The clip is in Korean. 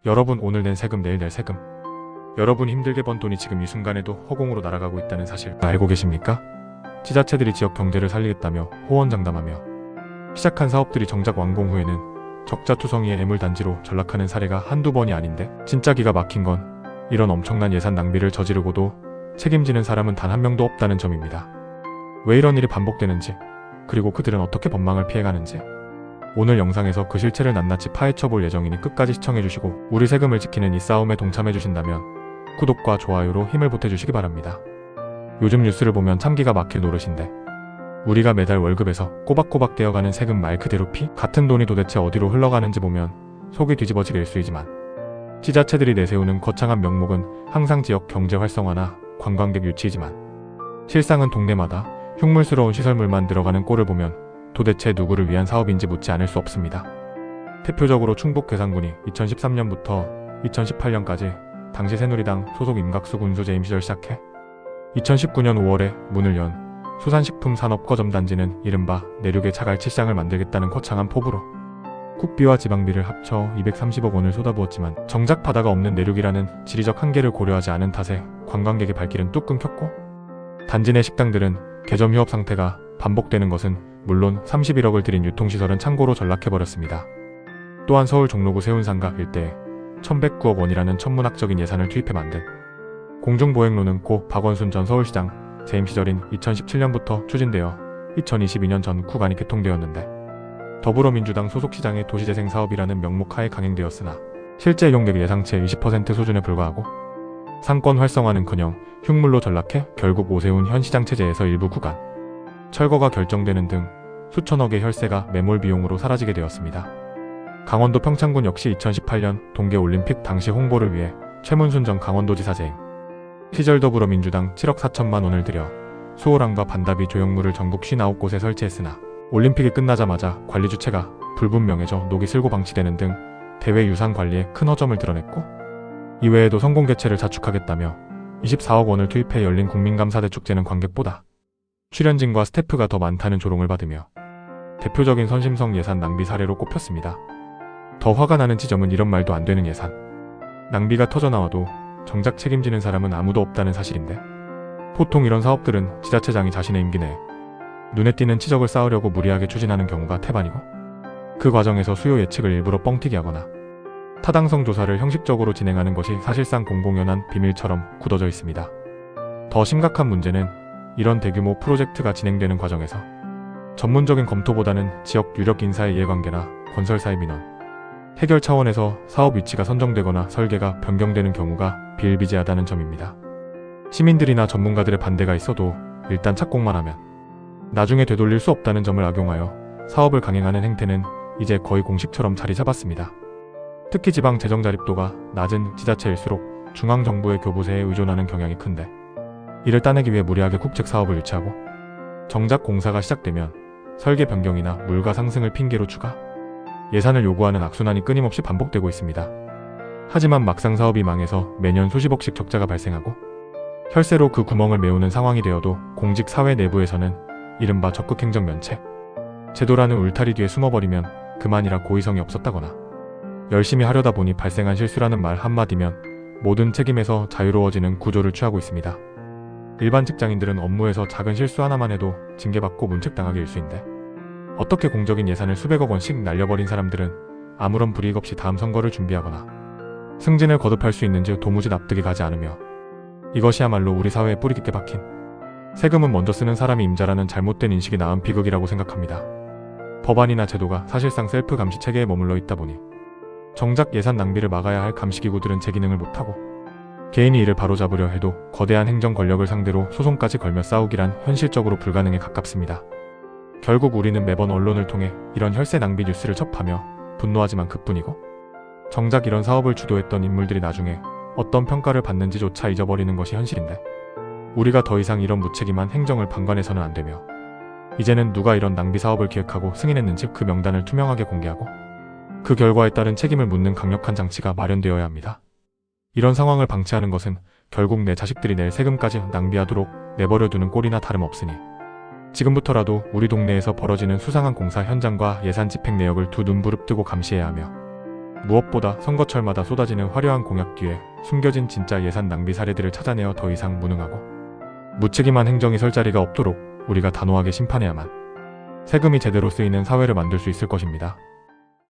여러분, 오늘 낸 세금, 내일 낼 세금. 여러분이 힘들게 번 돈이 지금 이 순간에도 허공으로 날아가고 있다는 사실 알고 계십니까? 지자체들이 지역 경제를 살리겠다며 호언장담하며 시작한 사업들이 정작 완공 후에는 적자투성이의 애물단지로 전락하는 사례가 한두 번이 아닌데, 진짜 기가 막힌 건 이런 엄청난 예산 낭비를 저지르고도 책임지는 사람은 단 한 명도 없다는 점입니다. 왜 이런 일이 반복되는지, 그리고 그들은 어떻게 법망을 피해가는지, 오늘 영상에서 그 실체를 낱낱이 파헤쳐볼 예정이니 끝까지 시청해주시고 우리 세금을 지키는 이 싸움에 동참해주신다면 구독과 좋아요로 힘을 보태주시기 바랍니다. 요즘 뉴스를 보면 참 기가 막힐 노릇인데, 우리가 매달 월급에서 꼬박꼬박 떼어가는 세금 말 그대로 피 같은 돈이 도대체 어디로 흘러가는지 보면 속이 뒤집어질 일수이지만, 지자체들이 내세우는 거창한 명목은 항상 지역 경제 활성화나 관광객 유치이지만 실상은 동네마다 흉물스러운 시설물만 들어가는 꼴을 보면 도대체 누구를 위한 사업인지 묻지 않을 수 없습니다. 대표적으로 충북 괴산군이 2013년부터 2018년까지 당시 새누리당 소속 임각수 군수 재임 시절 시작해 2019년 5월에 문을 연 수산식품산업거점단지는 이른바 내륙의 자갈치시장을 만들겠다는 거창한 포부로 국비와 지방비를 합쳐 230억 원을 쏟아부었지만 정작 바다가 없는 내륙이라는 지리적 한계를 고려하지 않은 탓에 관광객의 발길은 뚝 끊겼고, 단지 내 식당들은 개점 휴업 상태가 반복되는 것은 물론 31억을 들인 유통시설은 창고로 전락해버렸습니다. 또한 서울 종로구 세운상가 일대에 1109억 원이라는 천문학적인 예산을 투입해 만든 공중보행로는 고 박원순 전 서울시장 재임 시절인 2017년부터 추진되어 2022년 전 구간이 개통되었는데, 더불어민주당 소속 시장의 도시재생 사업이라는 명목하에 강행되었으나 실제 이용객 예상치의 20% 수준에 불과하고 상권 활성화는커녕 흉물로 전락해 결국 오세훈 현 시장 체제에서 일부 구간 철거가 결정되는 등 수천억의 혈세가 매몰 비용으로 사라지게 되었습니다. 강원도 평창군 역시 2018년 동계올림픽 당시 홍보를 위해 최문순 전 강원도지사 재임 시절 더불어민주당 7억 4천만 원을 들여 수호랑과 반다비 조형물을 전국 59곳에 설치했으나 올림픽이 끝나자마자 관리 주체가 불분명해져 녹이 슬고 방치되는 등 대회 유산 관리에 큰 허점을 드러냈고, 이외에도 성공 개최를 자축하겠다며 24억 원을 투입해 열린 국민감사대 축제는 관객보다 출연진과 스태프가 더 많다는 조롱을 받으며 대표적인 선심성 예산 낭비 사례로 꼽혔습니다. 더 화가 나는 지점은 이런 말도 안 되는 예산 낭비가 터져나와도 정작 책임지는 사람은 아무도 없다는 사실인데, 보통 이런 사업들은 지자체장이 자신의 임기 내에 눈에 띄는 치적을 쌓으려고 무리하게 추진하는 경우가 태반이고, 그 과정에서 수요 예측을 일부러 뻥튀기 하거나 타당성 조사를 형식적으로 진행하는 것이 사실상 공공연한 비밀처럼 굳어져 있습니다. 더 심각한 문제는 이런 대규모 프로젝트가 진행되는 과정에서 전문적인 검토보다는 지역 유력 인사의 이해관계나 건설사의 민원, 해결 차원에서 사업 위치가 선정되거나 설계가 변경되는 경우가 비일비재하다는 점입니다. 시민들이나 전문가들의 반대가 있어도 일단 착공만 하면 나중에 되돌릴 수 없다는 점을 악용하여 사업을 강행하는 행태는 이제 거의 공식처럼 자리 잡았습니다. 특히 지방 재정 자립도가 낮은 지자체일수록 중앙정부의 교부세에 의존하는 경향이 큰데, 이를 따내기 위해 무리하게 국책 사업을 유치하고 정작 공사가 시작되면 설계 변경이나 물가 상승을 핑계로 추가 예산을 요구하는 악순환이 끊임없이 반복되고 있습니다. 하지만 막상 사업이 망해서 매년 수십억씩 적자가 발생하고 혈세로 그 구멍을 메우는 상황이 되어도 공직 사회 내부에서는 이른바 적극행정 면책 제도라는 울타리 뒤에 숨어버리면 그만이라 고의성이 없었다거나 열심히 하려다 보니 발생한 실수라는 말 한마디면 모든 책임에서 자유로워지는 구조를 취하고 있습니다. 일반 직장인들은 업무에서 작은 실수 하나만 해도 징계받고 문책당하기 일쑤인데, 어떻게 공적인 예산을 수백억 원씩 날려버린 사람들은 아무런 불이익 없이 다음 선거를 준비하거나 승진을 거듭할 수 있는지 도무지 납득이 가지 않으며, 이것이야말로 우리 사회에 뿌리 깊게 박힌 세금은 먼저 쓰는 사람이 임자라는 잘못된 인식이 낳은 비극이라고 생각합니다. 법안이나 제도가 사실상 셀프 감시 체계에 머물러 있다 보니 정작 예산 낭비를 막아야 할 감시기구들은 제 기능을 못하고, 개인이 이를 바로잡으려 해도 거대한 행정 권력을 상대로 소송까지 걸며 싸우기란 현실적으로 불가능에 가깝습니다. 결국 우리는 매번 언론을 통해 이런 혈세 낭비 뉴스를 접하며 분노하지만 그뿐이고, 정작 이런 사업을 주도했던 인물들이 나중에 어떤 평가를 받는지조차 잊어버리는 것이 현실인데, 우리가 더 이상 이런 무책임한 행정을 방관해서는 안 되며, 이제는 누가 이런 낭비 사업을 기획하고 승인했는지 그 명단을 투명하게 공개하고 그 결과에 따른 책임을 묻는 강력한 장치가 마련되어야 합니다. 이런 상황을 방치하는 것은 결국 내 자식들이 낼 세금까지 낭비하도록 내버려두는 꼴이나 다름없으니, 지금부터라도 우리 동네에서 벌어지는 수상한 공사 현장과 예산 집행 내역을 두 눈 부릅뜨고 감시해야 하며, 무엇보다 선거철마다 쏟아지는 화려한 공약 뒤에 숨겨진 진짜 예산 낭비 사례들을 찾아내어 더 이상 무능하고 무책임한 행정이 설 자리가 없도록 우리가 단호하게 심판해야만 세금이 제대로 쓰이는 사회를 만들 수 있을 것입니다.